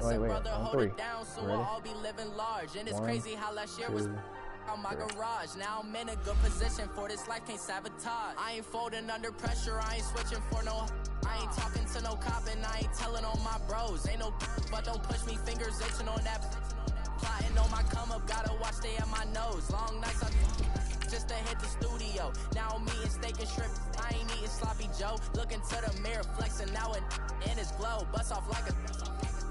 said, brother, hold it down, so we'll all be living large. And it's crazy how last year was on my garage. Now I'm in a good position for this life, can't sabotage. I ain't folding under pressure, I ain't switching for no. I ain't talking to no cop and I ain't telling on my bros. Ain't no but don't push me, fingers itching on that. Plotting on my come up, gotta watch stay at my nose. Long nights I just to hit the studio. Now I'm eating steak and shrimp, I ain't eating sloppy Joe. Looking to the mirror, flexing now and in his glow. Bust off like a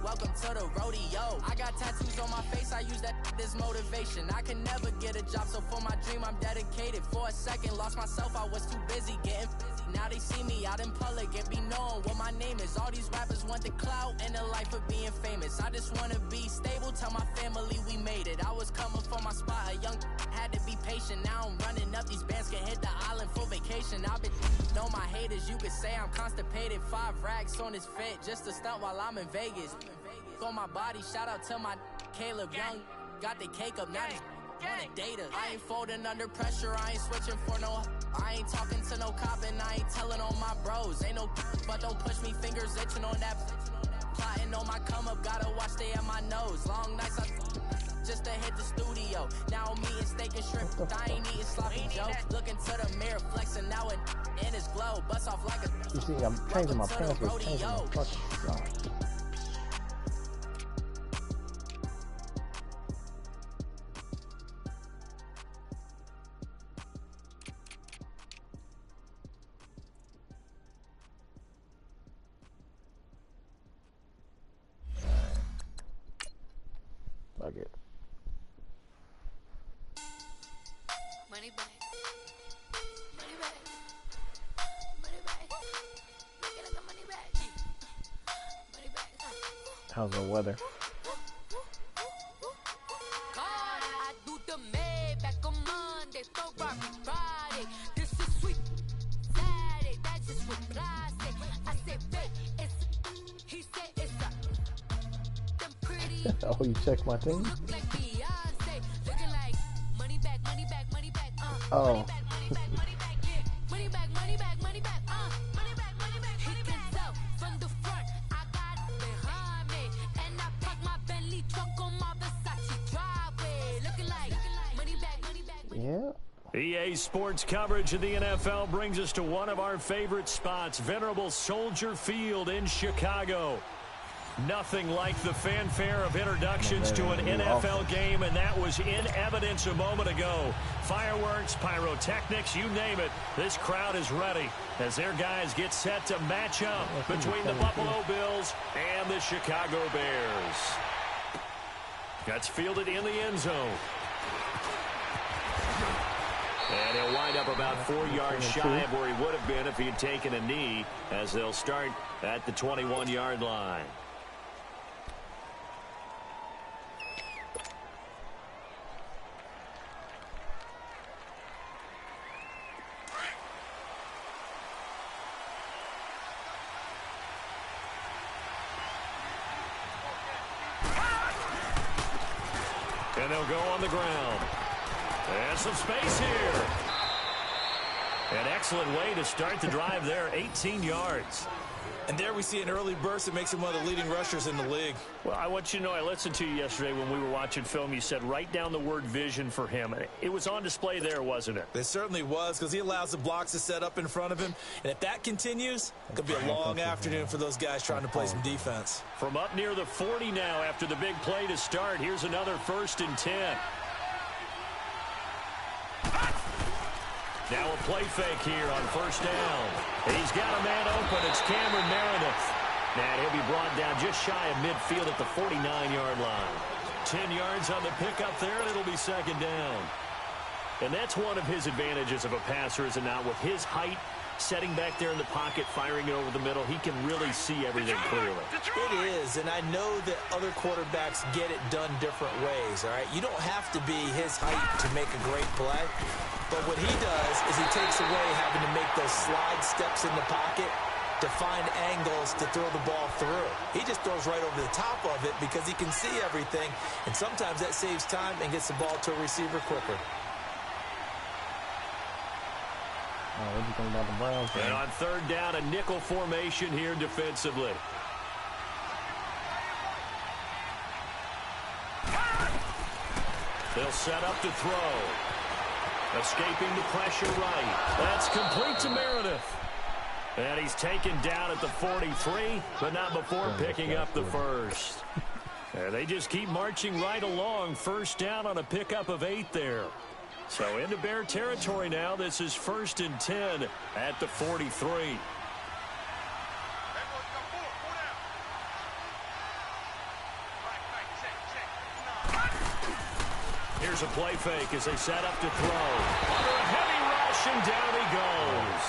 welcome to the rodeo. I got tattoos on my face, I use that as motivation. I can never get a job, so for my dream I'm dedicated. For a second, lost myself, I was too busy getting now they see me out in public and be known what my name is. All these rappers want the clout and the life of being famous. I just wanna be stable, tell my family we made it. I was coming for my spot, a young had to be patient. Now I'm running up, these bands can hit the island for vacation. I've been know my haters, you could say I'm constipated. 5 racks on his fit, just to stunt while I'm in Vegas. On my body, shout out to my Caleb Young. Got the cake up, now he's on a data. I ain't folding under pressure, I ain't switching for no. I ain't talking to no cop and I ain't telling on my bros. Ain't no but don't push me, fingers itching on that. Plotting on my come up, gotta watch stay at my nose. Long nights I just to hit the studio. Now I'm eating steak and shrimp, I ain't eating sloppy Joe. Looking to the mirror, flexing now and in his glow. Bust off like a you see, I'm changing my pants, but changing my fucking song. Fuck it. Money back. Money back. Money back. Make it like a money back. Money back. How's the weather? I do the Maybach on Monday, Ferrari Friday. This is sweet Saturday, that's just what I say. I said, babe, it's he said it's them pretty. Oh, you checked my team? Look like Beyonce, looking like money back, money back, money back, Oh. money back, money back, money back, yeah. Money back, money back, money back, money back, money back. He can tell from the front, I got it behind me, and I park my Bentley truck on my Versace driveway, looking like money back, money back. Yeah. EA Sports coverage of the NFL brings us to one of our favorite spots, venerable Soldier Field in Chicago. Nothing like the fanfare of introductions to an NFL game, and that was in evidence a moment ago. Fireworks, pyrotechnics, you name it. This crowd is ready as their guys get set to match up between the Buffalo Bills and the Chicago Bears. That's fielded in the end zone. And he'll wind up about 4 yards shy of where he would have been if he had taken a knee, as they'll start at the 21-yard line. And they'll go on the ground. And some space here. An excellent way to start the drive there, 18 yards. And there we see an early burst that makes him one of the leading rushers in the league. Well, I want you to know, I listened to you yesterday when we were watching film. You said write down the word vision for him. It was on display there, wasn't it? It certainly was, because he allows the blocks to set up in front of him. And if that continues, it could be a long afternoon for those guys trying to play some defense. From up near the 40 now after the big play to start, here's another 1st and 10. Now a play fake here on 1st down. He's got a man open. It's Cameron Meredith. And he'll be brought down just shy of midfield at the 49-yard line. 10 yards on the pickup there, and it'll be 2nd down. And that's one of his advantages of a passer, is it not? With his height, setting back there in the pocket, firing it over the middle, he can really see everything clearly. It is, and I know that other quarterbacks get it done different ways, all right? You don't have to be his height to make a great play. But what he does is he takes away having to make those slide steps in the pocket to find angles to throw the ball through. He just throws right over the top of it because he can see everything, and sometimes that saves time and gets the ball to a receiver quicker. What do you think about the Browns? And on 3rd down, a nickel formation here defensively. They'll set up to throw. Escaping the pressure right. That's complete to Meredith. And he's taken down at the 43, but not before picking up the first. And they just keep marching right along. First down on a pickup of 8 there. So into Bear territory now. This is 1st and 10 at the 43. Here's a play fake as they set up to throw. Under a heavy rush, and down he goes.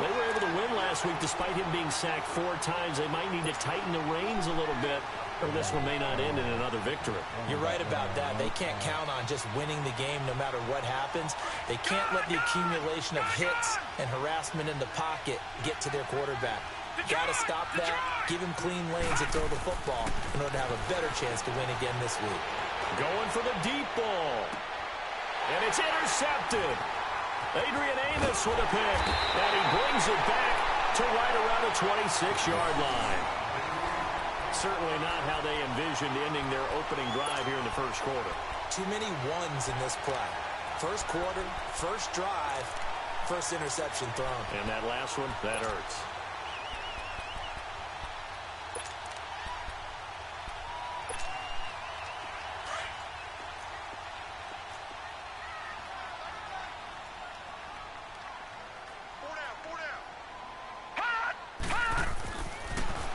They were able to win last week despite him being sacked 4 times. They might need to tighten the reins a little bit, or this one may not end in another victory. You're right about that. They can't count on just winning the game no matter what happens. They can't let the accumulation of hits and harassment in the pocket get to their quarterback. Got to stop that, give him clean lanes to throw the football in order to have a better chance to win again this week. Going for the deep ball. And it's intercepted. Adrian Amos with a pick. And he brings it back to right around the 26-yard line. Certainly not how they envisioned ending their opening drive here in the first quarter. Too many ones in this play. First quarter, first drive, first interception thrown. And that last one, that hurts.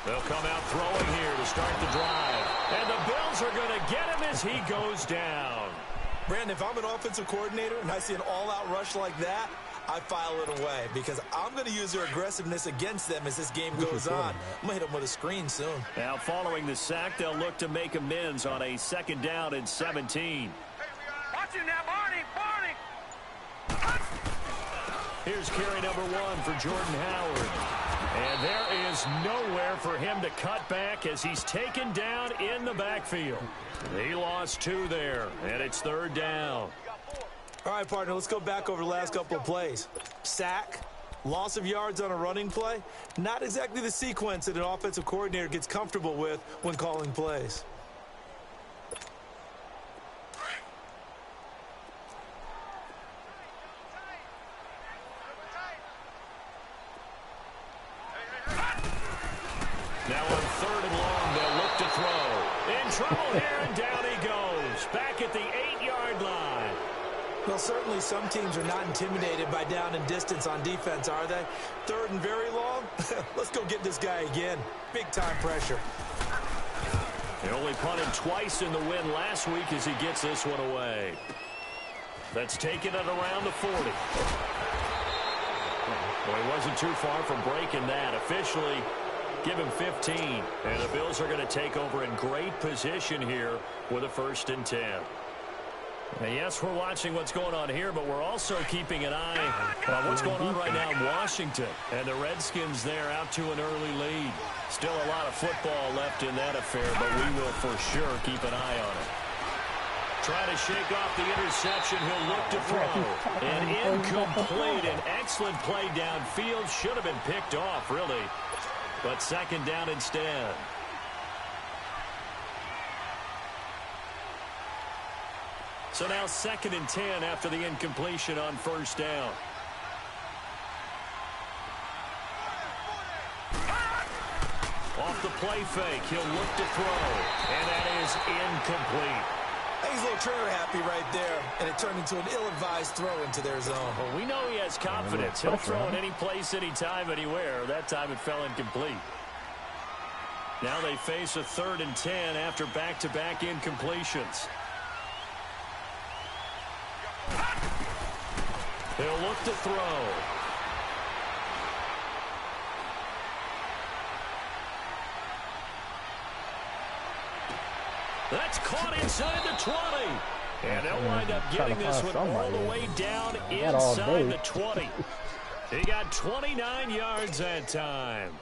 They'll come out throwing here to start the drive. And the Bills are going to get him as he goes down. Brandon, if I'm an offensive coordinator and I see an all-out rush like that, I file it away because I'm going to use their aggressiveness against them as this game goes on. I'm going to hit them with a screen soon. Now following the sack, they'll look to make amends on a 2nd down and 17. Watch it now, Barney. Here's carry number 1 for Jordan Howard. And there is nowhere for him to cut back as he's taken down in the backfield. He lost 2 there, and it's 3rd down. All right, partner, let's go back over the last couple of plays. Sack, loss of yards on a running play. Not exactly the sequence that an offensive coordinator gets comfortable with when calling plays. Now on 3rd and long, they'll look to throw. In trouble here, and down he goes. Back at the 8-yard line. Well, certainly some teams are not intimidated by down and distance on defense, are they? 3rd and very long? Let's go get this guy again. Big-time pressure. He only punted twice in the win last week as he gets this one away. That's taken it around the 40. Well, he wasn't too far from breaking that. Officially, give him 15. And the Bills are going to take over in great position here with a 1st and 10. And yes, we're watching what's going on here, but we're also keeping an eye on what's going on right now in Washington. And the Redskins there out to an early lead. Still a lot of football left in that affair, but we will for sure keep an eye on it. Trying to shake off the interception. He'll look to throw. And incomplete. An excellent play downfield. Should have been picked off, really. But 2nd down instead. So now 2nd and 10 after the incompletion on 1st down. Off the play fake, he'll look to throw. And that is incomplete. He's a little trigger happy right there, and it turned into an ill-advised throw into their zone. Well, we know he has confidence. He'll throw it any place, anytime, anywhere. That time it fell incomplete. Now they face a 3rd and 10 after back-to-back incompletions. He'll look to throw. That's caught inside the 20. And they'll wind up getting this one all the way down inside the 20. He got 29 yards that time.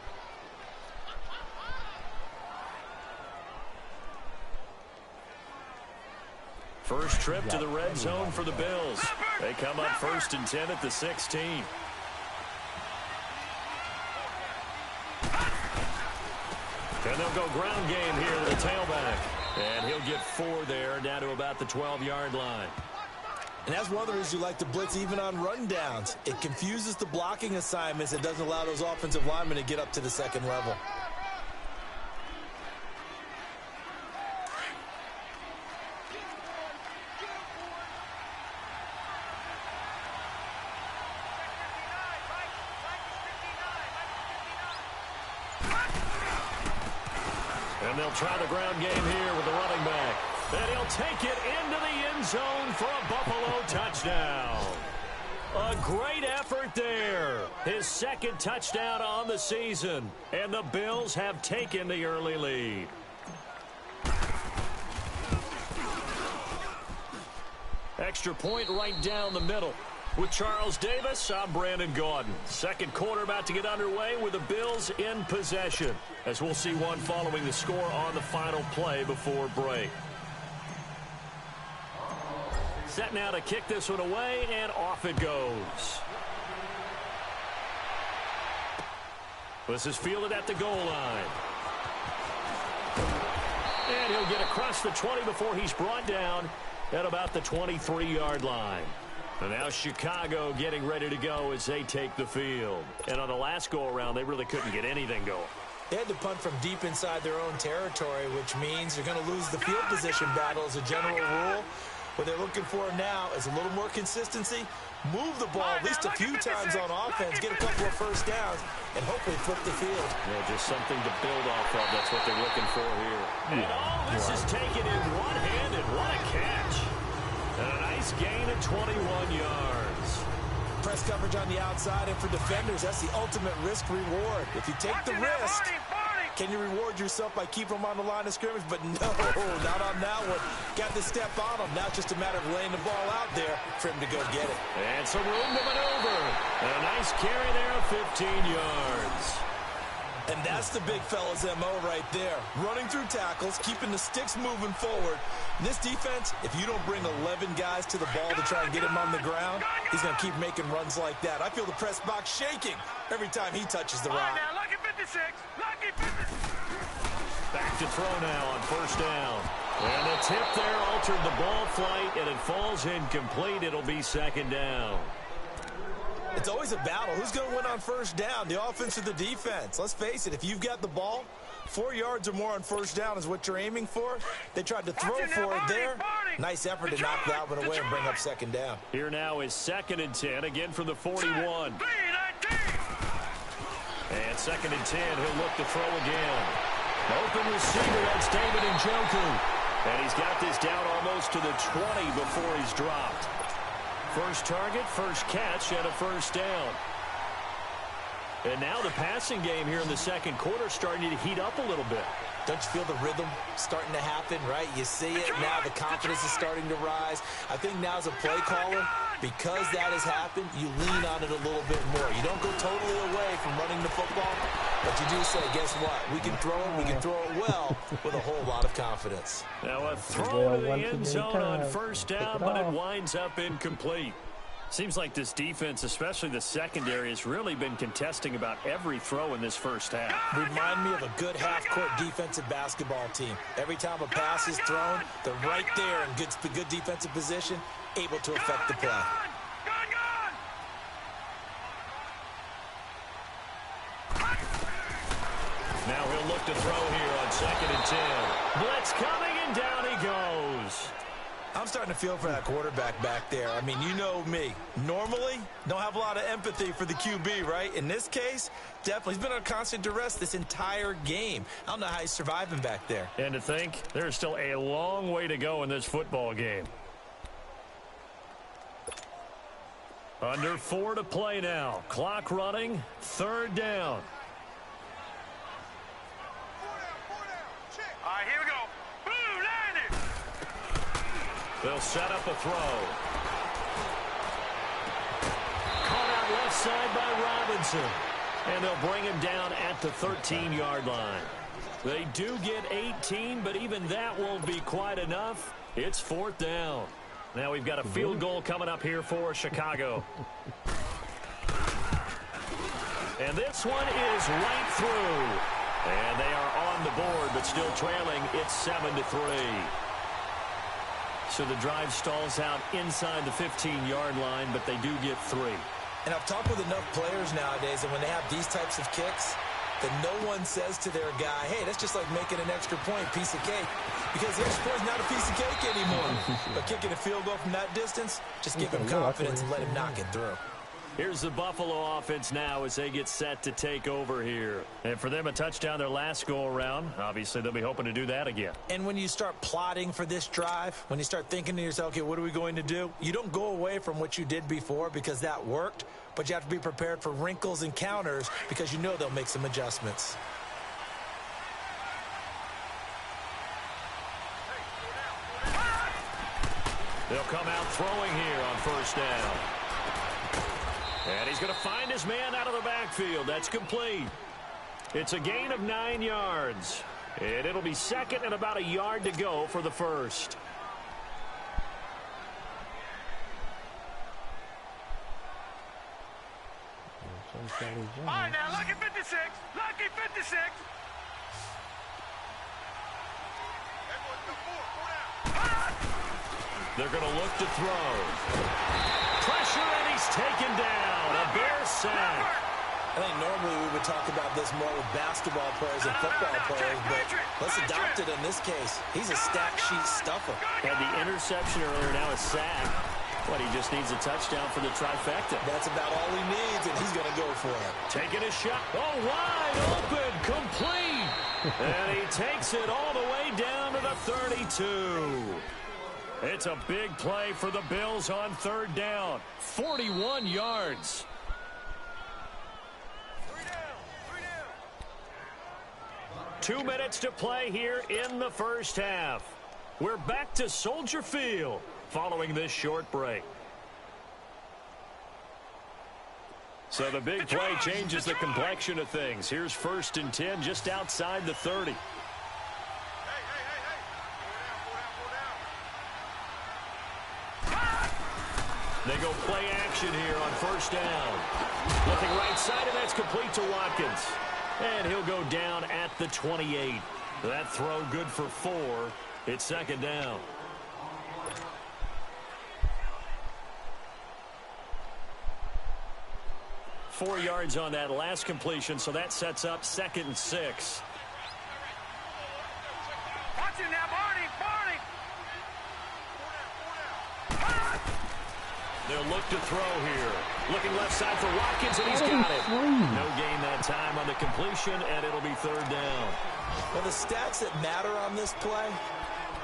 First trip to the red zone for the Bills. They come up 1st and 10 at the 16. And they'll go ground game here with a tailback. And he'll get 4 there, down to about the 12-yard line. And that's one of the reasons you like to blitz even on rundowns. It confuses the blocking assignments. It doesn't allow those offensive linemen to get up to the second level. And they'll try the ground game here with the running back. And he'll take it into the end zone for a Buffalo touchdown. A great effort there. His second touchdown on the season. And the Bills have taken the early lead. Extra point right down the middle. With Charles Davis, I'm Brandon Gaudin. Second quarter about to get underway with the Bills in possession, as we'll see one following the score on the final play before break. Set now to kick this one away, and off it goes. This is fielded at the goal line. And he'll get across the 20 before he's brought down at about the 23-yard line. And now Chicago getting ready to go as they take the field. And on the last go-around, they really couldn't get anything going. They had to punt from deep inside their own territory, which means they're going to lose the field position battle as a general rule. What they're looking for now is a little more consistency, move the ball at least a few times on offense, get a couple of first downs, and hopefully flip the field. Yeah, just something to build off of. That's what they're looking for here. And all this is taken in one-handed. What a catch. And a nice gain of 21 yards. Press coverage on the outside, and for defenders, that's the ultimate risk-reward. If you take the risk, can you reward yourself by keeping them on the line of scrimmage? But no, not on that one. Got to step on them. Now it's just a matter of laying the ball out there for him to go get it. And some room to maneuver. And a nice carry there of 15 yards. And that's the big fella's MO right there. Running through tackles, keeping the sticks moving forward. In this defense, if you don't bring 11 guys to the ball to try and get him on the ground, he's going to keep making runs like that. I feel the press box shaking every time he touches the rock. Lucky 56. Lucky 56. Back to throw now on first down. And the tip there altered the ball flight, and it falls incomplete. It'll be second down. It's always a battle. Who's going to win on first down, the offense or the defense? Let's face it, if you've got the ball, 4 yards or more on first down is what you're aiming for. They tried to throw for it there. Nice effort to knock that one away and bring up second down. Here now is 2nd and 10, again from the 41. And 2nd and 10, he'll look to throw again. Open receiver, that's David Njoku. And he's got this down almost to the 20 before he's dropped. First target, first catch, and a first down. And now the passing game here in the second quarter starting to heat up a little bit. Don't you feel the rhythm starting to happen, right? You see it now, the confidence is starting to rise. I think now as a play caller, because that has happened, you lean on it a little bit more. You don't go totally away from running the football, but you do say, guess what? We can throw it, we can throw it well with a whole lot of confidence. Now a throw to the end zone on first down, but it winds up incomplete. Seems like this defense, especially the secondary, has really been contesting about every throw in this first half. Remind me of a good half-court defensive basketball team. Every time a pass is thrown, they're right there in good defensive position, able to affect the play. Now he'll look to throw here on 2nd and 10. Blitz coming, and down he goes. I'm starting to feel for that quarterback back there. I mean, you know me. Normally, don't have a lot of empathy for the QB, right? In this case, definitely. He's been under constant duress this entire game. I don't know how he's surviving back there. And to think, there's still a long way to go in this football game. Under 4 to play now. Clock running, 3rd down. All right, here we go. Boom, landed. They'll set up a throw. Caught out left side by Robinson. And they'll bring him down at the 13-yard line. They do get 18, but even that won't be quite enough. It's 4th down. Now we've got a field goal coming up here for Chicago. And this one is right through. And they are on the board, but still trailing. It's 7-3. So the drive stalls out inside the 15-yard line, but they do get 3. And I've talked with enough players nowadays, and when they have these types of kicks, that no one says to their guy, hey, that's just like making an extra point, piece of cake. Because the extra point's not a piece of cake anymore. But kicking a field goal from that distance, just give him confidence and let him knock it through. Here's the Buffalo offense now as they get set to take over here. And for them, a touchdown their last go-around. Obviously, they'll be hoping to do that again. And when you start plotting for this drive, when you start thinking to yourself, okay, what are we going to do? You don't go away from what you did before because that worked, but you have to be prepared for wrinkles and counters because you know they'll make some adjustments. They'll come out throwing here on first down. And he's going to find his man out of the backfield. That's complete. It's a gain of 9 yards. And it'll be second and about a yard to go for the first. All right, now, lucky 56. Lucky 56. They're going to look to throw. Pressure, and he's taken down. A Bear sack. I think normally we would talk about this more with basketball players and football players, but let's adopt it in this case. He's a stat sheet stuffer. Had the interception earlier, now a sack. But he just needs a touchdown for the trifecta. That's about all he needs, and he's going to go for it. Taking a shot. Oh, wide open, complete. And he takes it all the way down to the 32. It's a big play for the Bills on third down. 41 yards. 2 minutes to play here in the first half. We're back to Soldier Field following this short break. So the big play changes the complexion of things. Here's 1st and 10 just outside the 30. They go play action here on first down. Looking right side, and that's complete to Watkins. And he'll go down at the 28. That throw good for 4. It's second down. Four yards on that last completion, so that sets up 2nd and 6. Watch it now, Barney. They'll look to throw here. Looking left side for Watkins, and he's got it. No gain that time on the completion, and it'll be third down. Well, the stats that matter on this play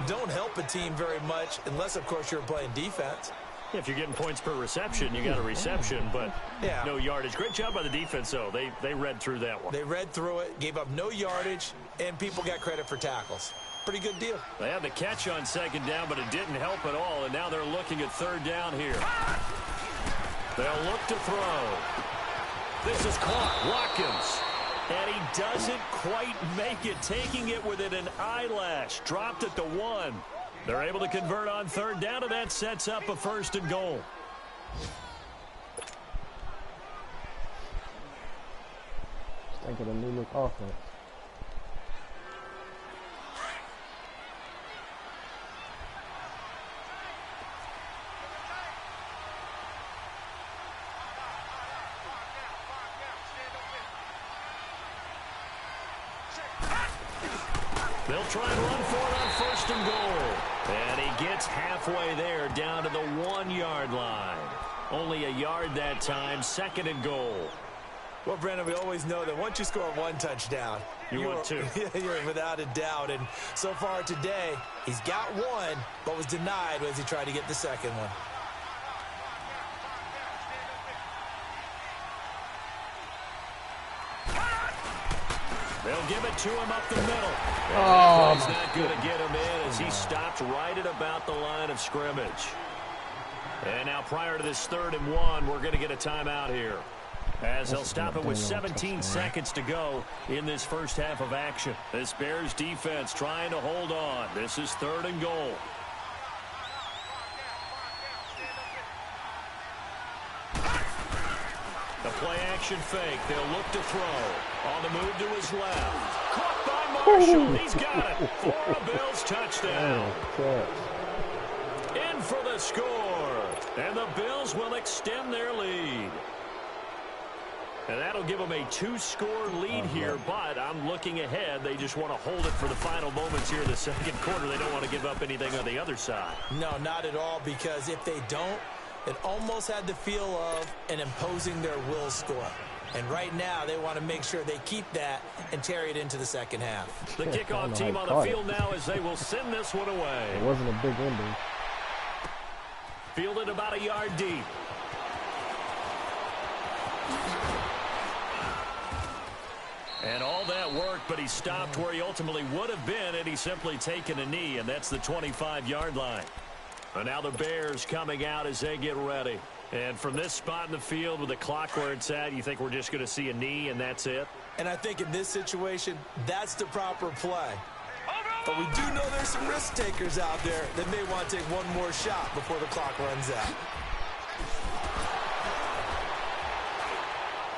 don't help a team very much unless, of course, you're playing defense. If you're getting points per reception, you got a reception, but no yardage. Great job by the defense, though. They read through that one. They read through it, gave up no yardage, and people got credit for tackles. Pretty good deal. They had the catch on second down, but it didn't help at all, and now they're looking at third down here. They'll look to throw. This is caught. Watkins. And he doesn't quite make it, taking it within an eyelash. Dropped at the 1. They're able to convert on third down, and that sets up a 1st and goal. Think of the new look offense. They'll try and run for it on 1st and goal. And he gets halfway there, down to the 1-yard line. Only a yard that time, 2nd and goal. Well, Brandon, we always know that once you score 1 touchdown, you want 2. You're without a doubt. And so far today, he's got 1, but was denied as he tried to get the 2nd one. They'll give it to him up the middle. Oh, he's not going to get him in as he stopped right at about the line of scrimmage. And now prior to this 3rd and 1, we're going to get a timeout here, as they'll stop it with 17 seconds to go in this first half of action. This Bears defense trying to hold on. This is 3rd and goal. The play action fake. They'll look to throw. On the move to his left. Caught by Marshall. He's got it for a Bills touchdown. for the score. And the Bills will extend their lead. And that'll give them a 2-score lead here, but I'm looking ahead. They just want to hold it for the final moments here in the second quarter. They don't want to give up anything on the other side. No, not at all, because if they don't, it almost had the feel of an imposing their will score. And right now, they want to make sure they keep that and carry it into the second half. The kickoff team on the field now as they will send this one away. It wasn't a big ending. Fielded about a yard deep. And all that work, but he stopped where he ultimately would have been had he simply taken a knee, and that's the 25-yard line. And now the Bears coming out as they get ready. And from this spot in the field with the clock where it's at, you think we're just going to see a knee and that's it? And I think in this situation, that's the proper play. But we do know there's some risk takers out there that may want to take one more shot before the clock runs out.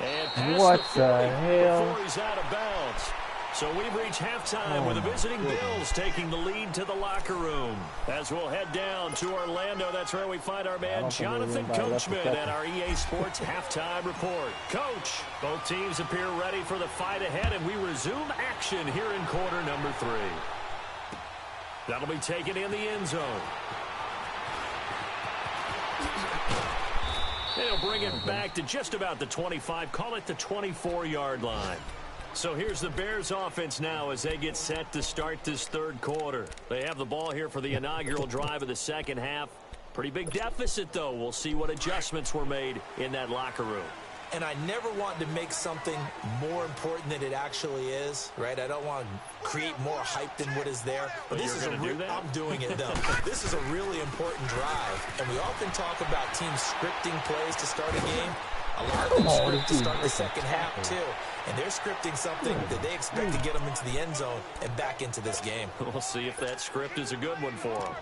And what the hell? Before he's out of bounds. So we've reached halftime with the visiting Bills taking the lead to the locker room. As we'll head down to Orlando, that's where we find our man Jonathan Coachman at our EA Sports Halftime Report. Coach, both teams appear ready for the fight ahead, and we resume action here in quarter number 3. That'll be taken in the end zone. They'll bring it back to just about the 25, call it the 24-yard line. So here's the Bears offense now as they get set to start this third quarter. They have the ball here for the inaugural drive of the second half. Pretty big deficit, though. We'll see what adjustments were made in that locker room. And I never want to make something more important than it actually is, right? I don't want to create more hype than what is there. But this is I'm doing it, though. This is a really important drive. And we often talk about teams scripting plays to start a game. A lot of them script to start the second half, too. And they're scripting something that they expect to get them into the end zone and back into this game. We'll see if that script is a good one for them.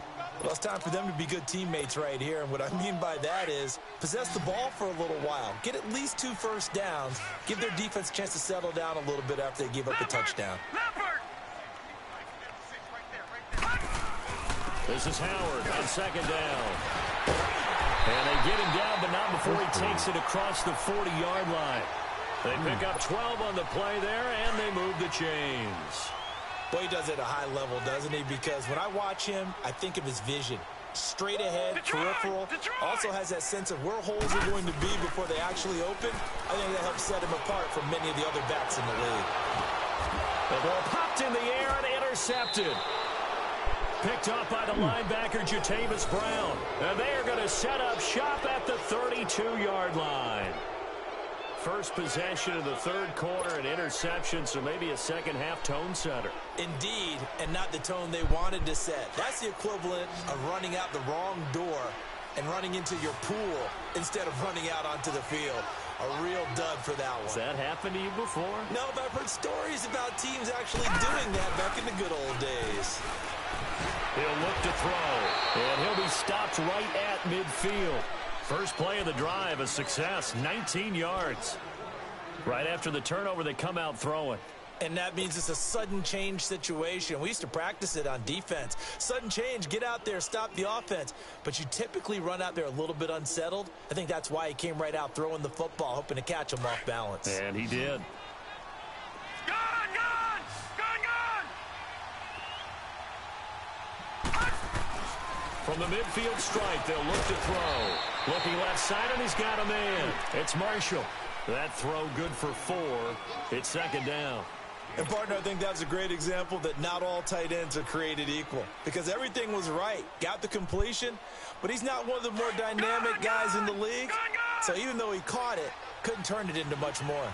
Well, it's time for them to be good teammates right here. And what I mean by that is possess the ball for a little while. Get at least 2 first downs. Give their defense a chance to settle down a little bit after they give up a touchdown. This is Howard on second down. And they get him down, but not before he takes it across the 40-yard line. They pick up 12 on the play there, and they move the chains. Boy, he does it at a high level, doesn't he? Because when I watch him, I think of his vision. Straight ahead, peripheral. Also has that sense of where holes are going to be before they actually open. I think that helps set him apart from many of the other backs in the league. The ball popped in the air and intercepted. Picked up by the linebacker, Jatavis Brown. And they are going to set up shop at the 32-yard line. First possession of the third quarter, an interception, so maybe a second-half tone setter. Indeed, and not the tone they wanted to set. That's the equivalent of running out the wrong door and running into your pool instead of running out onto the field. A real dud for that one. Has that happened to you before? No, but I've heard stories about teams actually doing that back in the good old days. He'll look to throw, and he'll be stopped right at midfield. First play of the drive, a success, 19 yards. Right after the turnover, they come out throwing. And that means it's a sudden change situation. We used to practice it on defense. Sudden change, get out there, stop the offense. But you typically run out there a little bit unsettled. I think that's why he came right out throwing the football, hoping to catch him off balance. And he did. From the midfield stripe, they'll look to throw. Looking left side, and he's got a man. It's Marshall. That throw good for 4. It's second down. And, partner, I think that's a great example that not all tight ends are created equal. Because everything was right. Got the completion, but he's not one of the more dynamic guys in the league. So even though he caught it, couldn't turn it into much more.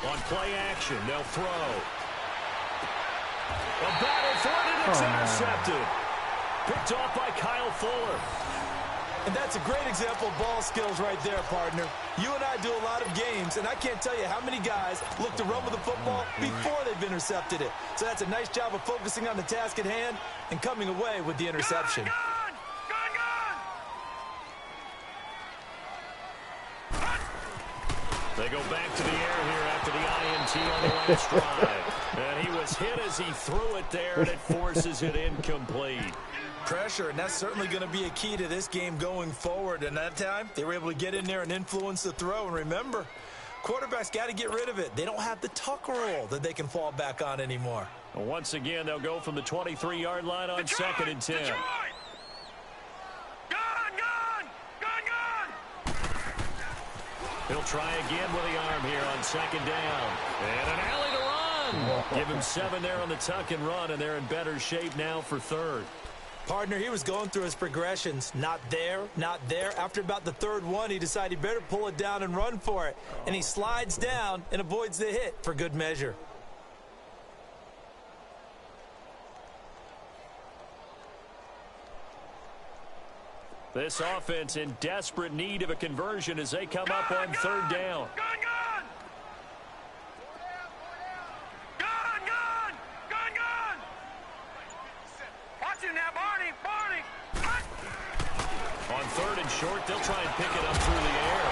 On play action, they'll throw. A battle for it, and it's intercepted. Picked off by Kyle Fuller. And that's a great example of ball skills right there, partner. You and I do a lot of games, and I can't tell you how many guys look to run with the football before they've intercepted it. So that's a nice job of focusing on the task at hand and coming away with the interception. They go back to the air here after the INT on the last drive. And he was hit as he threw it there, and it forces it incomplete. Pressure, and that's certainly going to be a key to this game going forward. And that time, they were able to get in there and influence the throw. And remember, quarterbacks got to get rid of it. They don't have the tuck roll that they can fall back on anymore. Well, once again, they'll go from the 23-yard line on Detroit, 2nd and 10. Detroit! He'll try again with the arm here on 2nd down. And an alley to run. Give him 7 there on the tuck and run, and they're in better shape now for 3rd. Partner, he was going through his progressions. Not there, not there. After about the 3rd one, he decided he better pull it down and run for it. And he slides down and avoids the hit for good measure. This offense in desperate need of a conversion as they come up on 3rd down. Watch him now, Barney. On 3rd and short, they'll try and pick it up through the air.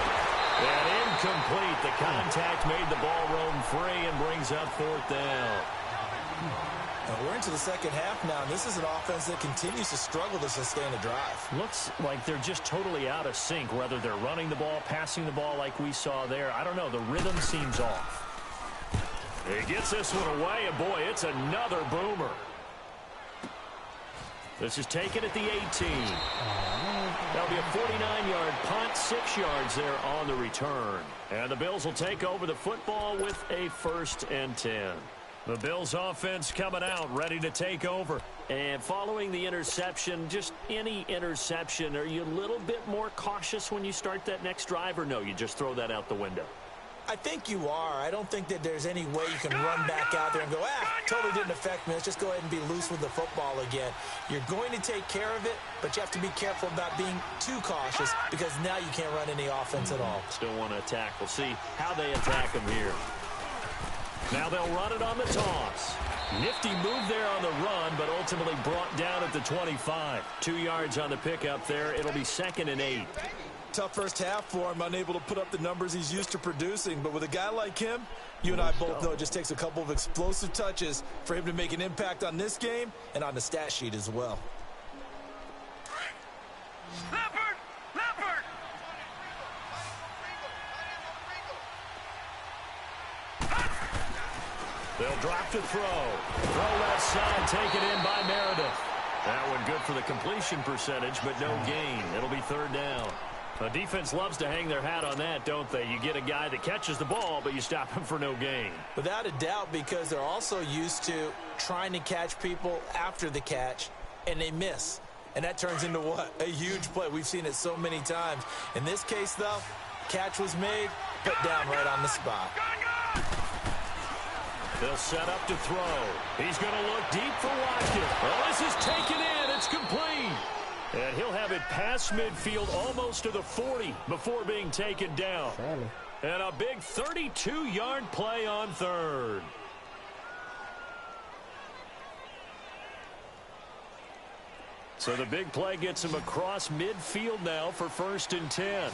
And incomplete. The contact made the ball roam free and brings up 4th down. We're into the second half now, and this is an offense that continues to struggle to sustain a drive. Looks like they're just totally out of sync, whether they're running the ball, passing the ball like we saw there. I don't know. The rhythm seems off. He gets this one away, and boy, it's another boomer. This is taken at the 18. That'll be a 49-yard punt, 6 yards there on the return. And the Bills will take over the football with a 1st and 10. The Bills offense coming out, ready to take over. And following the interception, just any interception, are you a little bit more cautious when you start that next drive, or no, you just throw that out the window? I think you are. I don't think that there's any way you can run back out there and go, totally didn't affect me. Let's just go ahead and be loose with the football again. You're going to take care of it, but you have to be careful about being too cautious because now you can't run any offense at all. Still want to attack. We'll see how they attack them here. Now they'll run it on the toss. Nifty move there on the run, but ultimately brought down at the 25. 2 yards on the pickup there. It'll be 2nd and 8. Tough first half for him, unable to put up the numbers he's used to producing. But with a guy like him, you and I both know it just takes a couple of explosive touches for him to make an impact on this game and on the stat sheet as well. Leopard! They'll drop to throw. Throw left side, taken in by Meredith. That one good for the completion percentage, but no gain. It'll be 3rd down. The defense loves to hang their hat on that, don't they? You get a guy that catches the ball, but you stop him for no gain. Without a doubt, because they're also used to trying to catch people after the catch, and they miss. And that turns into what? A huge play. We've seen it so many times. In this case, though, catch was made, put down right on the spot. They'll set up to throw. He's going to look deep for Watkins. Oh, this is taken in. It's complete. And he'll have it past midfield almost to the 40 before being taken down. And a big 32-yard play on 3rd. So the big play gets him across midfield now for 1st and 10.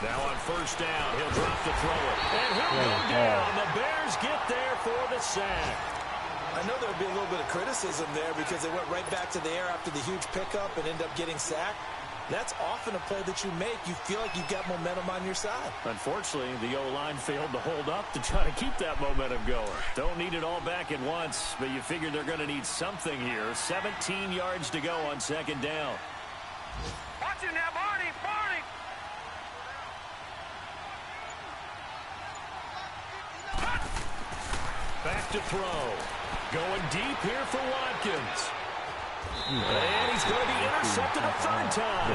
Now on 1st down, he'll drop to throw it. And he'll go down. The Bears get there for the sack. I know there'll be a little bit of criticism there because they went right back to the air after the huge pickup and ended up getting sacked. That's often a play that you make. You feel like you've got momentum on your side. Unfortunately, the O-line failed to hold up to try to keep that momentum going. Don't need it all back at once, but you figure they're going to need something here. 17 yards to go on 2nd down. Watch him now, Barney! Back to throw. Going deep here for Watkins. And he's going to be intercepted a 3rd time.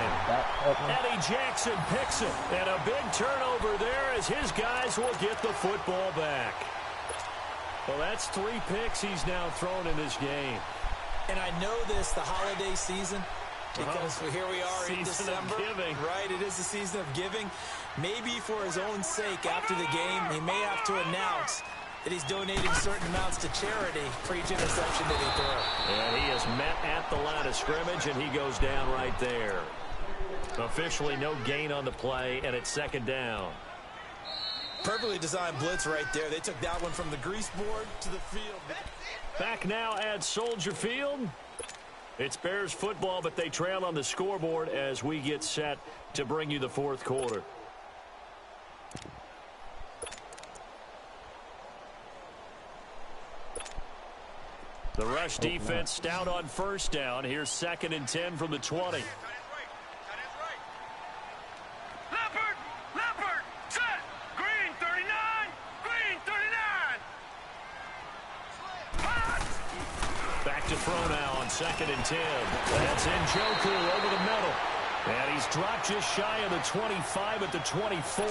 Eddie Jackson picks it. And a big turnover there as his guys will get the football back. Well, that's 3 picks he's now thrown in this game. And I know this, the holiday season, because here we are in December. Right, it is the season of giving. Maybe for his own sake after the game, he may have to announce that he's donating certain amounts to charity for each interception that he throws. And he is met at the line of scrimmage, and he goes down right there. Officially no gain on the play, and it's second down. Perfectly designed blitz right there. They took that one from the grease board to the field. Back now at Soldier Field. It's Bears football, but they trail on the scoreboard as we get set to bring you the fourth quarter. The rush defense stout on first down. Here's 2nd and 10 from the 20. Leopard, set, green 39, green 39. Back to throw now on 2nd and 10. That's Njoku over the middle. And he's dropped just shy of the 25 at the 24.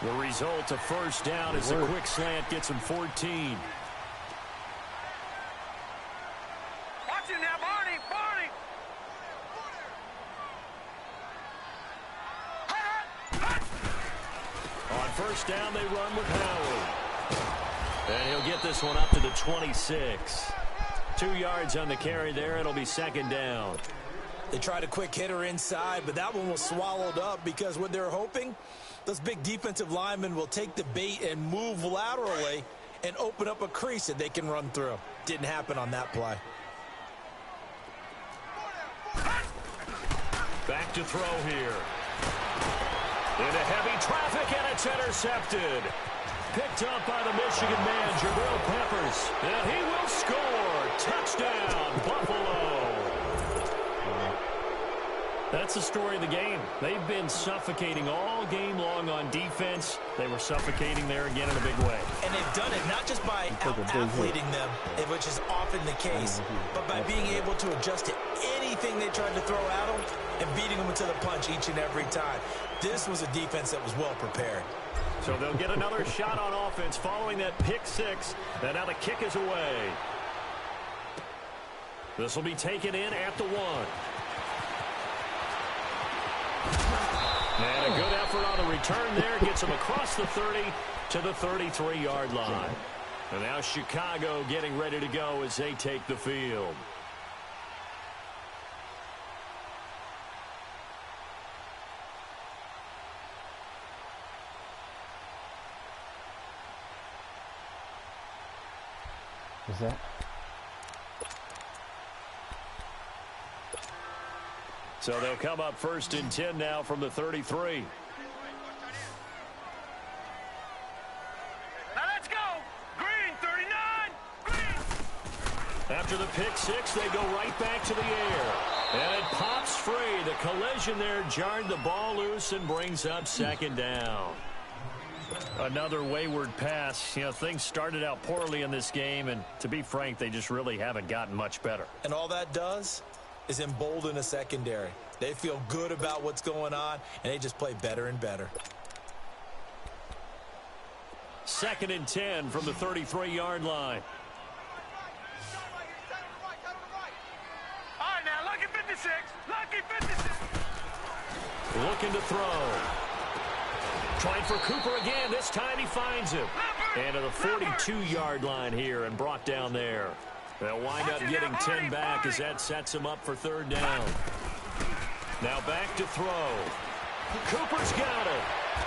The result, a first down as the quick slant gets him 14. Watch it now, Barney. On first down, they run with Howard. And he'll get this one up to the 26. 2 yards on the carry there. It'll be second down. They tried a quick hitter inside, but that one was swallowed up because what they're hoping, those big defensive linemen will take the bait and move laterally and open up a crease that they can run through. Didn't happen on that play. Back to throw here. Into heavy traffic, and it's intercepted. Picked up by the Michigan man, Jabril Peppers. And he will score. Touchdown, Buffalo. That's the story of the game. They've been suffocating all game long on defense. They were suffocating there again in a big way. And they've done it not just by out-athleting them, which is often the case, but by being able to adjust to anything they tried to throw at them and beating them into the punch each and every time. This was a defense that was well prepared. So they'll get another shot on offense following that pick six. And now the kick is away. This will be taken in at the 1. And a good effort on the return there. Gets him across the 30 to the 33-yard line. And now Chicago getting ready to go as they take the field. Is that? So they'll come up 1st and 10 now from the 33. Now let's go. Green 39, green. After the pick six, they go right back to the air. And it pops free. The collision there jarred the ball loose and brings up second down. Another wayward pass. You know, things started out poorly in this game, and to be frank, they just really haven't gotten much better. And all that does is embolden a secondary. They feel good about what's going on, and they just play better and better. 2nd and 10 from the 33-yard line. All right, now, lucky 56. Lucky 56. Looking to throw. Trying for Cooper again. This time he finds him. And to the 42-yard line here and brought down there. They'll wind up getting 10 back as that sets him up for 3rd down. Now back to throw. Cooper's got it.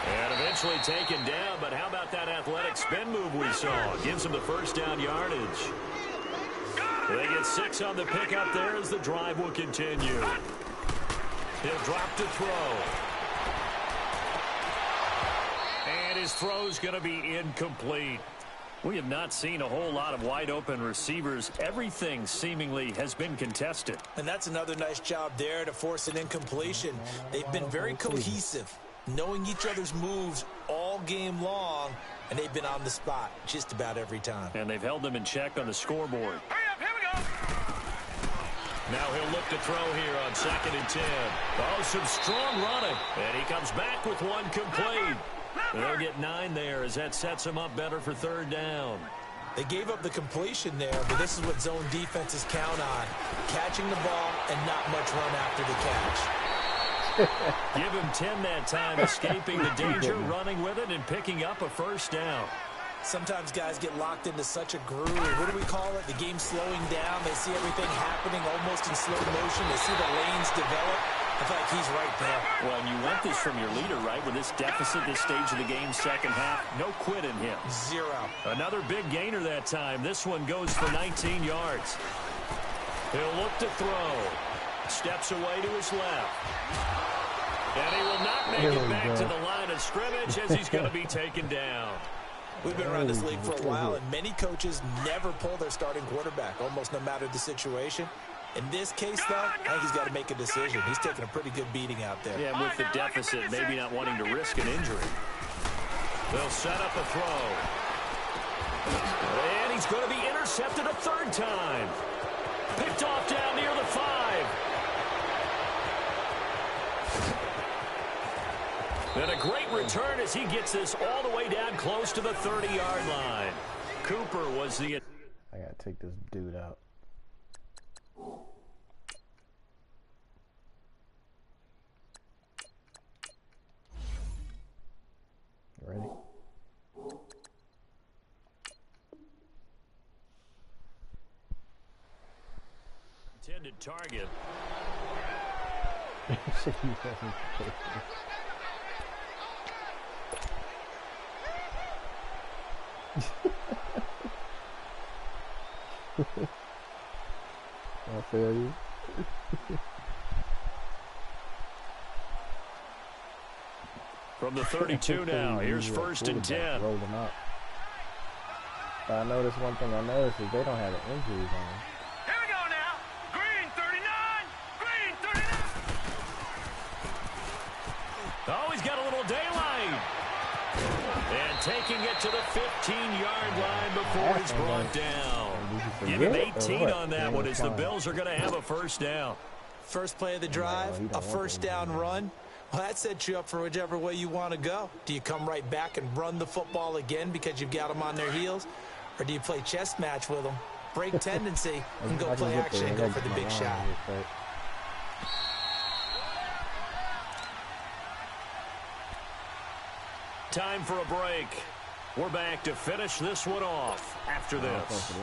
And eventually taken down, but how about that athletic spin move we saw? Gives him the 1st down yardage. They get 6 on the pickup there as the drive will continue. He'll drop to throw. And his throw's going to be incomplete. We have not seen a whole lot of wide-open receivers. Everything seemingly has been contested. And that's another nice job there to force an incompletion. They've been very cohesive, knowing each other's moves all game long, and they've been on the spot just about every time. And they've held them in check on the scoreboard. Hurry up, here we go. Now he'll look to throw here on 2nd and 10. Oh, some strong running. And he comes back with one complete. They'll get 9 there as that sets him up better for 3rd down. They gave up the completion there, but this is what zone defenses count on. Catching the ball and not much run after the catch. Give him 10 that time, escaping the danger, running with it, and picking up a 1st down. Sometimes guys get locked into such a groove. What do we call it? The game slowing down. They see everything happening almost in slow motion. They see the lanes develop. I feel like he's right there. Well, and you want this from your leader, right? With this deficit, this stage of the game, second half, no quit in him. 0. Another big gainer that time. This one goes for 19 yards. He'll look to throw. Steps away to his left. And he will not make it back to the line of scrimmage as he's going to be taken down. We've been around this league for a while, and many coaches never pull their starting quarterback, almost no matter the situation. In this case, though, I think he's got to make a decision. He's taking a pretty good beating out there. Yeah, with the deficit, maybe not wanting to risk an injury. They'll set up a throw. And he's going to be intercepted a third time. Picked off down near the 5. And a great return as he gets this all the way down close to the 30-yard line. Cooper was the... I gotta take this dude out. Ready? Intended target. I feel you. From the 32 now, here's 1st and 10. Roll them up. But I noticed one thing I noticed is they don't have the injuries on them. Here we go now. Green 39. Green 39. Oh, he's got a little daylight. And taking it to the 15-yard line before he's brought down. Give him 18 on that one as the Bills are going to have a first down. First play of the drive, a first down run. Well, that sets you up for whichever way you want to go. Do you come right back and run the football again because you've got them on their heels? Or do you play chess match with them, break tendency, and go play action and go for the big shot? Time for a break. We're back to finish this one off after this.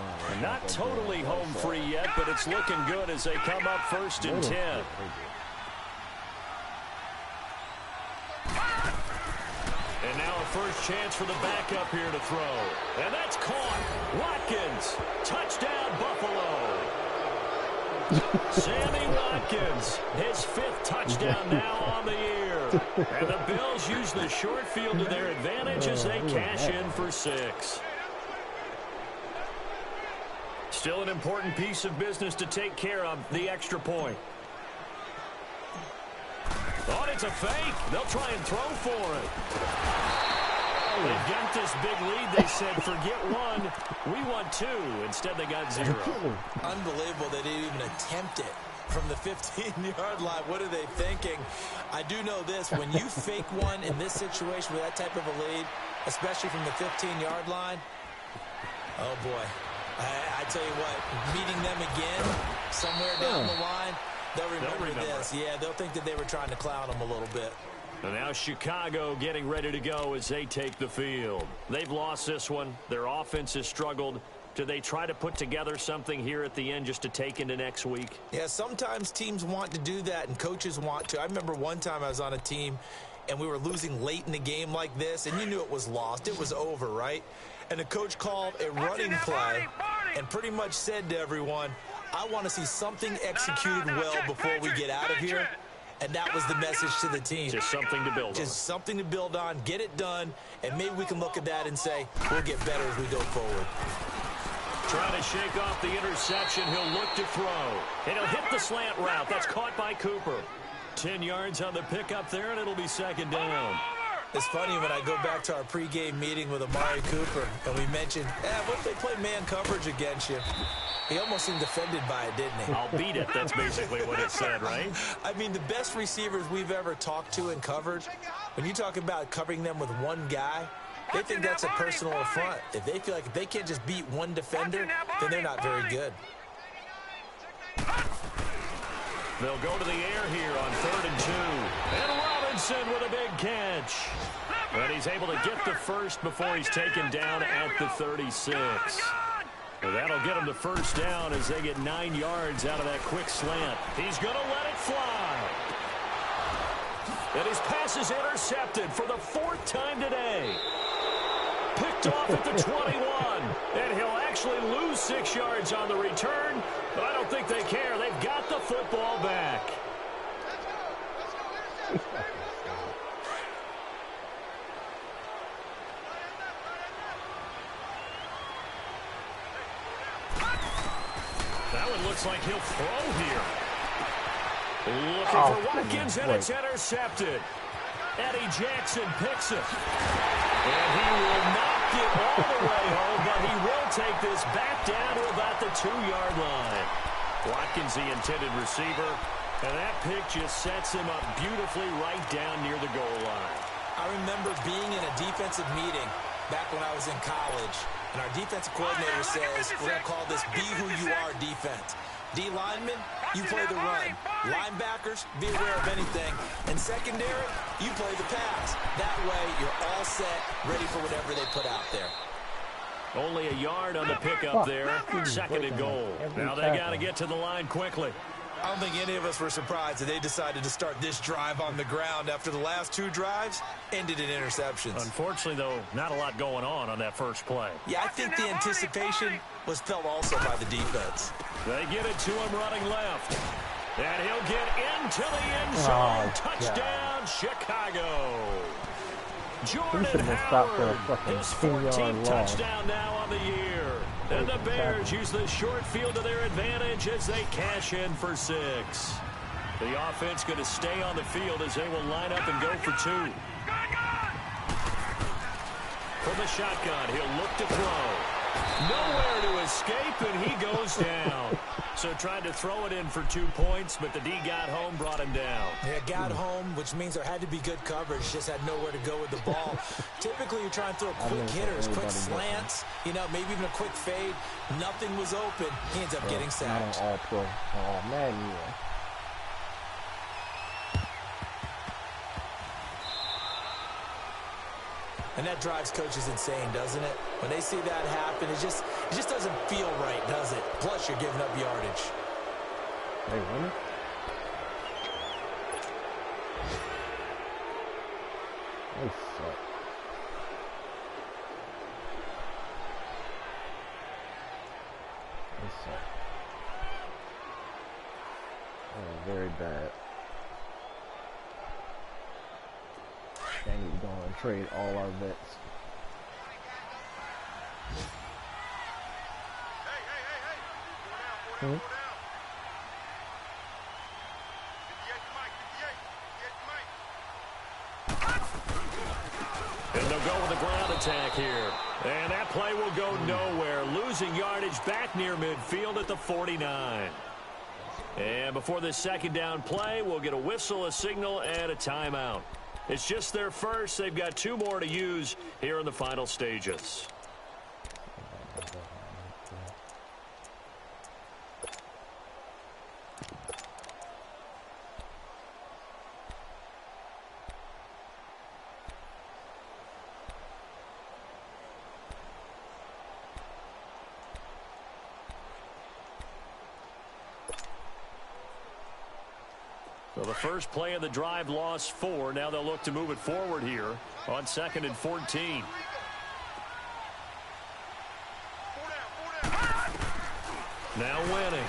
Not totally home free yet, but it's looking good as they come up 1st and 10. And now a first chance for the backup here to throw. And that's caught. Watkins. Touchdown, Buffalo. Sammy Watkins. His 5th touchdown now on the year. And the Bills use the short field to their advantage as they cash in for 6. Still an important piece of business to take care of, the extra point. Oh, it's a fake. They'll try and throw for it. They've got this big lead. They said, forget 1. We want 2. Instead, they got 0. Unbelievable they didn't even attempt it from the 15-yard line. What are they thinking? I do know this. When you fake one in this situation with that type of a lead, especially from the 15-yard line, oh, boy. I tell you what, meeting them again somewhere down the line, they'll remember this. Yeah, they'll think that they were trying to clown them a little bit. And now Chicago getting ready to go as they take the field. They've lost this one. Their offense has struggled. Do they try to put together something here at the end just to take into next week? Yeah, sometimes teams want to do that and coaches want to. I remember one time I was on a team and we were losing late in the game like this, and you knew it was lost. It was over, right? And the coach called a running play and pretty much said to everyone, I want to see something executed well before we get out of here. And that was the message to the team. Just something to build on. Just something to build on, get it done, and maybe we can look at that and say, we'll get better as we go forward. Trying to shake off the interception. He'll look to throw. And he'll hit the slant route. That's caught by Cooper. 10 yards on the pickup there, and it'll be 2nd down. It's funny when I go back to our pregame meeting with Amari Cooper, and we mentioned, what if they play man coverage against you? He almost seemed offended by it, didn't he? I'll beat it. That's basically what it said, right? I mean, the best receivers we've ever talked to in coverage, when you talk about covering them with one guy, they think that's a personal affront. If they feel like if they can't just beat one defender, then they're not very good. They'll go to the air here on 3rd and 2. And Robinson with a big catch. But he's able to get the first before he's taken down at the 36. And that'll get him to 1st down as they get 9 yards out of that quick slant. He's going to let it fly. And his pass is intercepted for the 4th time today. Picked off at the 21. And he'll actually lose 6 yards on the return, but I don't think they care. They've got the football back. That one looks like he'll throw here. Looking for Watkins, and it's intercepted. Eddie Jackson picks it. And he will not get all the way home, but he will take this back down to about the 2-yard line. Watkins, the intended receiver, and that pick just sets him up beautifully right down near the goal line. I remember being in a defensive meeting back when I was in college, and our defensive coordinator says, we're going to call this be who you are defense. D linemen, you play the run. Linebackers, be aware of anything. And secondary, you play the pass. That way, you're all set, ready for whatever they put out there. Only a yard on the pickup there. 2nd and goal. Now they got to get to the line quickly. I don't think any of us were surprised that they decided to start this drive on the ground after the last 2 drives ended in interceptions. Unfortunately, though, not a lot going on that first play. Yeah, I think the anticipation was felt also by the defense. They get it to him running left. And he'll get into the end zone. Touchdown, Chicago. Jordan Howard, his 14th touchdown now on the year. And the Bears use the short field to their advantage as they cash in for 6. The offense going to stay on the field as they will line up and go for 2. From the shotgun, he'll look to throw. Nowhere to escape, and he goes down. So tried to throw it in for 2 points, but the D got home, brought him down. Yeah, got home, which means there had to be good coverage. Just had nowhere to go with the ball. Typically, you're trying to throw quick hitters, quick slants, you know, maybe even a quick fade. Nothing was open. He ends up getting sacked. Not on All-Pro. Oh, man, yeah. And that drives coaches insane, doesn't it? When they see that happen, it just doesn't feel right, does it? Plus, you're giving up yardage. They win it? They suck. They suck. They're very bad. Dang, we're going to trade all our vets. Hmm? And they'll go with the ground attack here. And that play will go nowhere. Losing yardage back near midfield at the 49. And before this 2nd down play, we'll get a whistle, a signal, and a timeout. It's just their first. They've got 2 more to use here in the final stages. So the first play of the drive lost 4. Now they'll look to move it forward here on 2nd and 14. Now winning.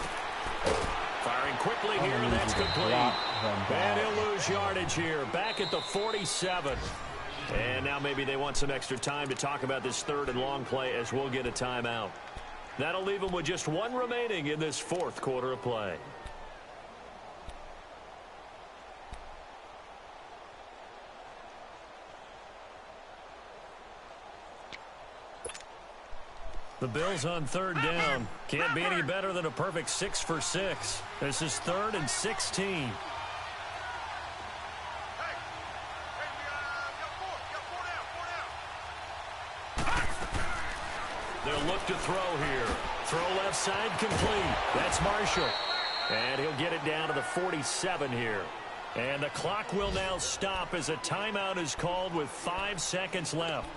Firing quickly here, and that's complete. And he'll lose yardage here. Back at the 47. And now maybe they want some extra time to talk about this 3rd and long play as we'll get a timeout. That'll leave them with just 1 remaining in this 4th quarter of play. The Bills on 3rd down. Can't be any better than a perfect 6 for 6. This is 3rd and 16. They'll look to throw here. Throw left side complete. That's Marshall. And he'll get it down to the 47 here. And the clock will now stop as a timeout is called with 5 seconds left.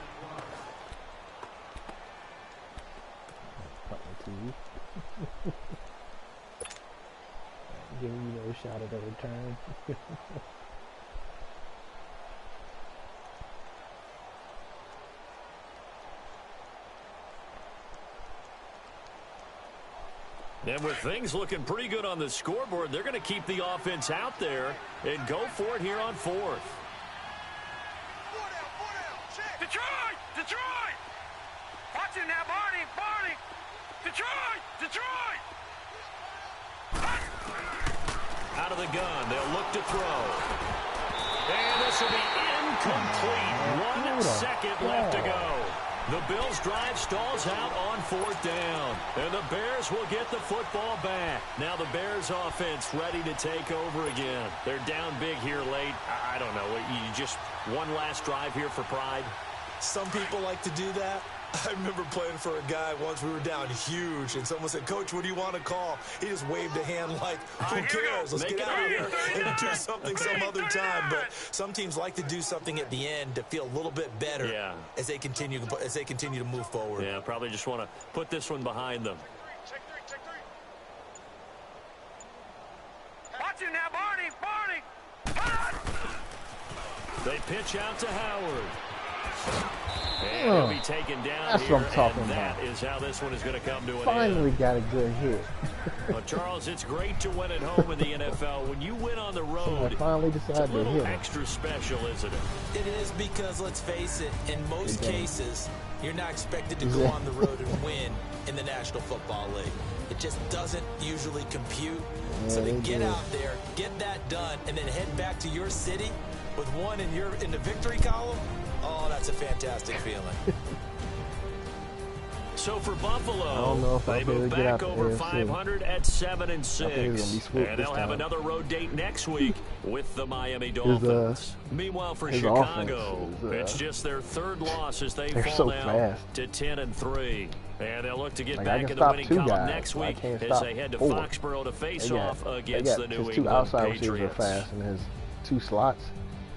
Giving you no shot at a return. And with things looking pretty good on the scoreboard, they're going to keep the offense out there and go for it here on 4th. Detroit! Detroit! Watch it now, Barney! Barney! Detroit! Detroit! Out of the gun, they'll look to throw. And this will be incomplete. 1 second left to go. The Bills' drive stalls out on 4th down. And the Bears will get the football back. Now the Bears' offense ready to take over again. They're down big here late. I don't know. You just one last drive here for pride? Some people like to do that. I remember playing for a guy once. We were down huge, and someone said, "Coach, what do you want to call?" He just waved a hand like, who cares? Let's get out of here and do something some other time. But some teams like to do something at the end to feel a little bit better as they continue to move forward. Yeah, probably just want to put this one behind them. Watch it now, Barney! Barney! They pitch out to Howard. And he'll be taken down. That's here, what I'm talking and about. That is how this one is going to come to an Finally end. got a good hit. Well, Charles, it's great to win at home in the NFL. When you win on the road, finally it's a decided to little hit extra special, isn't it? It is, because, let's face it, in most cases, you're not expected to go on the road and win in the National Football League. It just doesn't usually compute. So to get out there, get that done, and then head back to your city with one in the victory column, oh, that's a fantastic feeling. So for Buffalo, I don't know if they move back over AFC. 500 at 7-6, and they'll have time. another road date next week with the Miami Dolphins. Meanwhile, for Chicago, it's just their 3rd loss as they fall so down fast. to 10-3, and they'll look to get Like, I back can in the stop winning 2 column guys, next but I week can't as stop they head to 4. Foxborough to face off against got the New his 2 England outside receivers are Patriots. fast, and his 2 slots.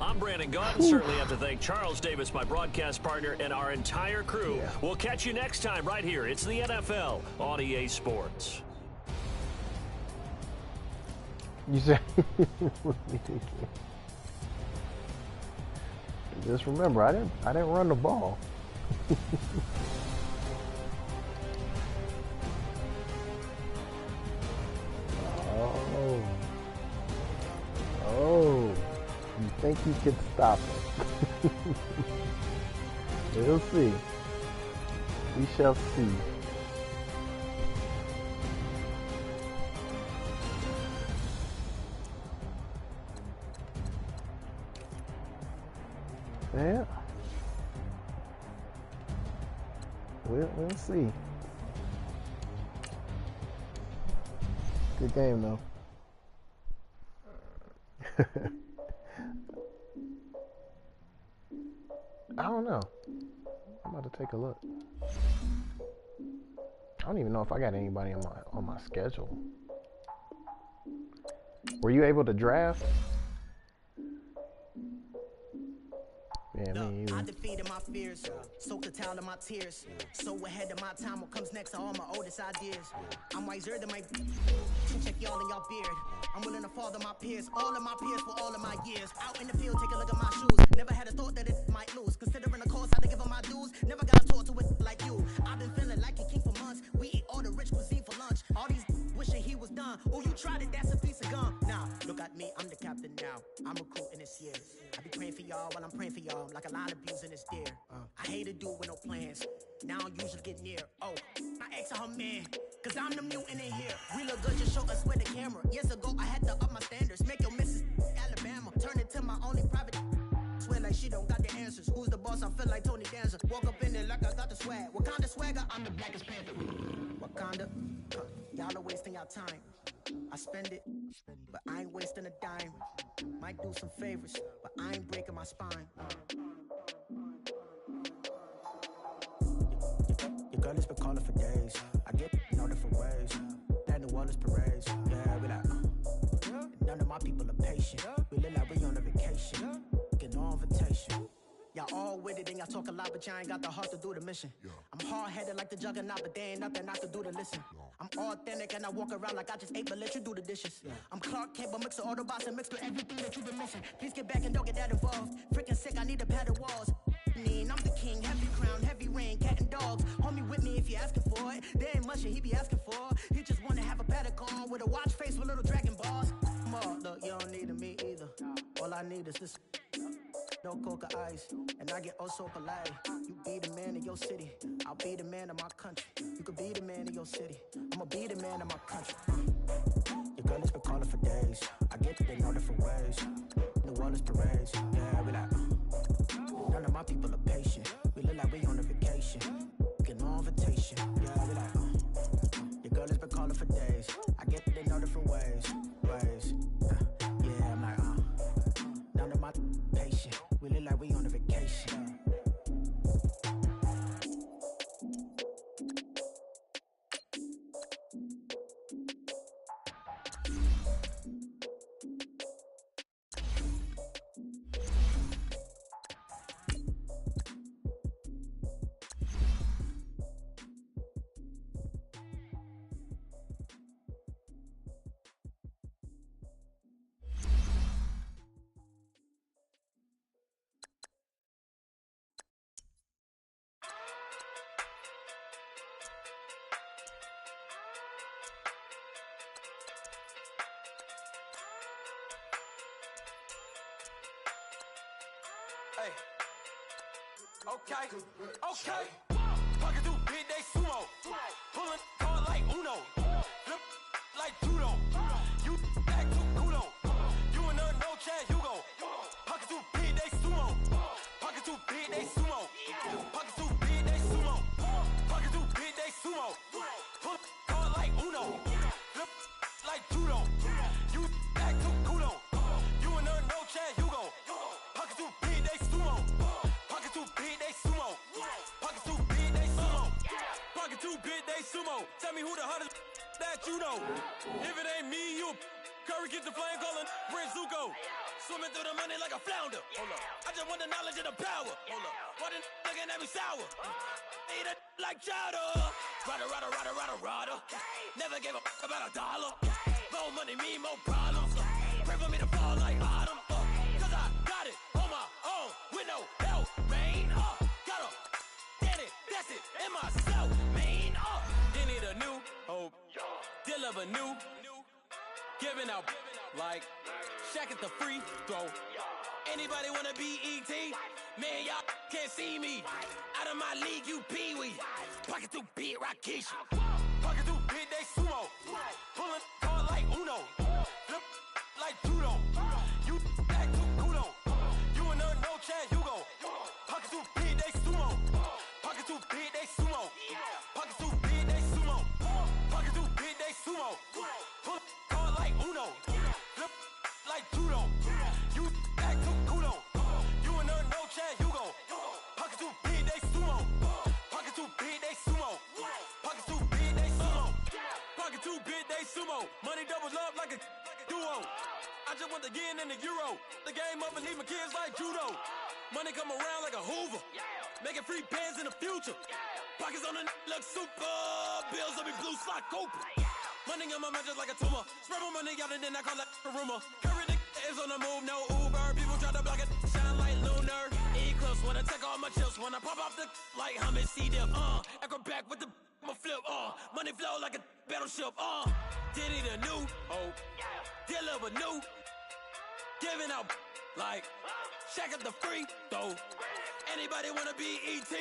I'm Brandon Gaudin. Certainly have to thank Charles Davis, my broadcast partner, and our entire crew. Yeah. We'll catch you next time right here. It's the NFL on EA Sports. You said, just remember, I didn't run the ball. Oh, you think you could stop it? We'll see. We shall see. Yeah. We'll see. Good game though. I don't know. I'm about to take a look. I don't even know if I got anybody on my schedule. Were you able to draft? Yeah, me either. I defeated my fears, soaked the towel of my tears. So ahead of my time, what comes next are all my oldest ideas. I'm wiser than my check y'all in y'all beard. I'm willing to father my peers, all of my peers for all of my years. Out in the field, take a look at my shoes. Never had a thought that it might lose. Considering the cost, I had to give them my dues. Never got a talk to it like you. I've been feeling like a king for months. We eat all the rich cuisine for lunch. All these wishing he was done. Oh, you tried it, that's a piece of gum. Now, look at me, I'm the captain now. I'm recruiting this year. I be praying for y'all while I'm praying for y'all. Like a line of bees in this deer. I hate to do it with no plans. Now I usually get near. Oh, my ex her man. Cause I'm the mutant in here. We look good, just show us where the camera. Years ago, I had to up my standards. Make your missus Alabama. Turn it to my only private. Swear like she don't got the answers. Who's the boss? I feel like Tony Danza. Walk up in there like I got the swag. What kind of swagger? I'm the blackest panther. Wakanda. Y'all are wasting your time. I spend it, but I ain't wasting a dime. Might do some favors, but I ain't breaking my spine. Your girl has been calling for days. I get in all different ways. That New Orleans parades. Yeah, we like. None of my people are patient. We live like we on a vacation. Get no invitation. Y'all all with it and y'all talk a lot, but y'all ain't got the heart to do the mission. I'm hard-headed like the juggernaut, but there ain't nothing I can do to listen. I'm authentic and I walk around like I just ate, but let you do the dishes. I'm Clark Kent, but mix the Autobots and mix with everything that you've been missing. Please get back and don't get that involved. Freaking sick, I need a pad of walls. I'm the king, heavy crown, heavy rain, cat and dogs. Homie with me if you're asking for it. boy. There ain't much that he be asking for. He just wanna have a paddock on with a watch face with little dragon balls. More, look, you don't need me either. All I need is this. No coca ice, and I get oh so polite. You be the man of your city, I'll be the man of my country. You could be the man of your city, I'ma be the man of my country. Your girl has been calling for days. I get that they know different ways. New Orleans parades, yeah, we like. None of my people are patient. We look like we on a vacation. Get no invitation, yeah, we like. Your girl has been calling for days. I get that they know different ways. Yeah, I'm like, none of my patient. We look like we on a vacation. Hey. Okay. Pocket through big day sumo. Pulling hard like Uno. Flip like judo. You act too kudo. You and her no Chad Hugo. Pocket through big day sumo. Pocket through big day sumo. Pocket through big day sumo. Pocket through big day sumo. Pull hard like Uno. Flip like judo. You act too kudo. You and her no Chad Hugo. Pocket through big day sumo. Pocket too big, they sumo. Pocket too big, they sumo. Pocket too big, they sumo. Tell me who the hottest that you know. If it ain't me, you Curry get the flame calling Prince Zuko. Swimming through the money like a flounder. Hold up. I just want the knowledge and the power. Hold up. Why the looking at me sour? Eat it like chowder. Rada. Never gave a about a dollar. More money, me, more problems. Pray for me to fall like autumn. Cause I got it on my own with no help, man. Gotta get it, that's it, in myself, man. You need a new hope, deal of a new, giving out like Shaq at the free throw. Anybody wanna be ET? Man, y'all can't see me. Out of my league, you pee-wee. Pocket too big, Rakishi. Pocket too big, they sumo. Pulling hard like Uno. Flip like judo. You act too kudo. You and her no Chad Hugo. Pocket too big, they sumo. Pocket too big, they sumo. Pocket too big, they sumo. Pocket too big, they sumo. Pull hard like Uno. Flip like judo. You act too kudo. You and her no Chad Hugo. Pocket too big, they sumo. Pocket too big, they sumo. Pocket too big, they sumo. Pocket too big, they sumo. Money doubles up like a duo. I just want the yen and the euro. The game up and leave my kids like judo. Money come around like a Hoover. Making free bands in the future. Pockets on the look super. Bills on me blue slot Cooper. Money on my mind just like a tumor. Spread my money out and then I call that a rumor. Curry is on the move, no Uber. People try to block it, shine like lunar. Eclipse wanna take all my chips. Wanna pop off the like hummus, see them. Echo back with the I'ma flip. Money flow like a battleship. Did it a new hope. Deal of a new. Giving out like Shaq at the free throw. Anybody wanna be ET?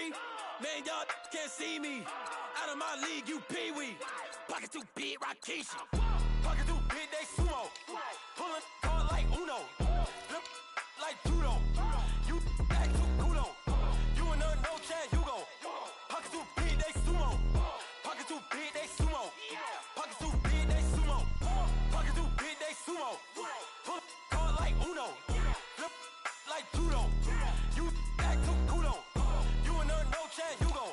Man, y'all can't see me. Out of my league, you pee-wee. Pocket too big, Rakishi. Pocket too big, they sumo. Pulling hard like Uno. Flip like judo. You act too kudo. You and her no Chad Hugo. Pocket too big, they sumo. Pocket too big, they sumo. Pocket too big, they sumo. Pocket too big, they sumo. Pull hard like Uno. Flip like judo. You act too kudo. You and her no Chad Hugo.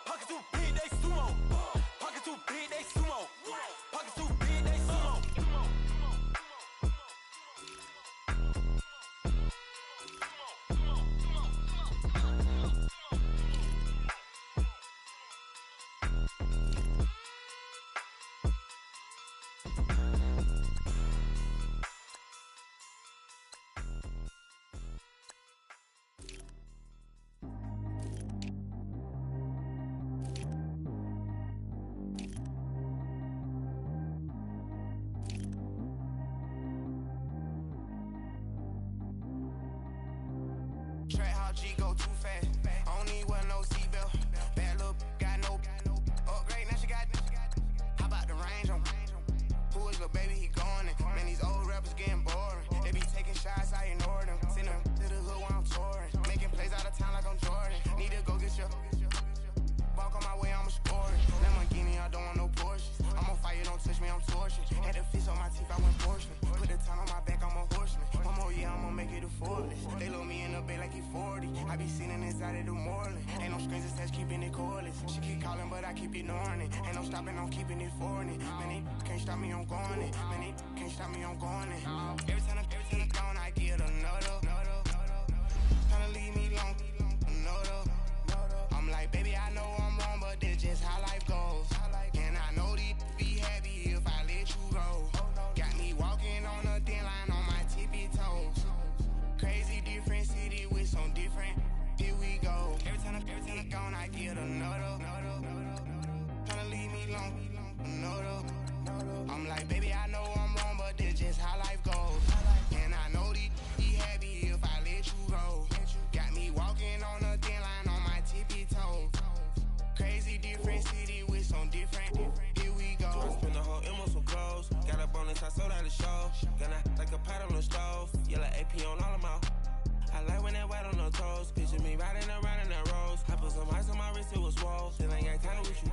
Pocket too big, they sumo. Pocket too big, they sumo. Pocket too big. my teeth, I went porcelain. Put the time on my back, I'm a horseman. One more year, I'ma make it effortless. They load me in the bay like he 40. I be seen inside of the Moreland. Ain't no strings attached, keeping it cordless. She keep calling, but I keep ignoring it. Ain't no stopping, I'm keeping it for it. Man, they can't stop me, I'm going it. Man, they can't stop me, I'm going it. Every time I'm gone, I get another. Tryna leave me long, another. I'm like, baby, I know I'm wrong, but that's just how life goes. And I know these be happy if I let you go. Got me walking on a thin line on my tippy toes. Crazy different city with some different. Here we go. Every time I'm gone, I get another. Tryna leave me long, another. I'm like, baby, I know I'm wrong, but that's just how life goes. And I know these be happy if I let you go. Got me walking on a thin line on my tippy toes. Crazy different city with some different. Here we go. I spent the whole M on some clothes. Got a bonus, I sold out the show. Gonna like a pot on the stove. Yellow AP on all of my. I like when that white on the toes. Picture me riding around in that rose. I put some ice on my wrist, it was swole. Still ain't got time with you.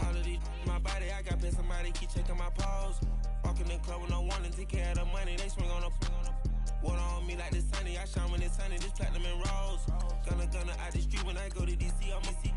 All of these my body, I got paid somebody keep checking my pose. Walking in the club with no warning, take care of the money. They swing on the water on me like the sunny. I shine when it's sunny, this platinum and rose. Gonna out the street when I go to DC, I'ma see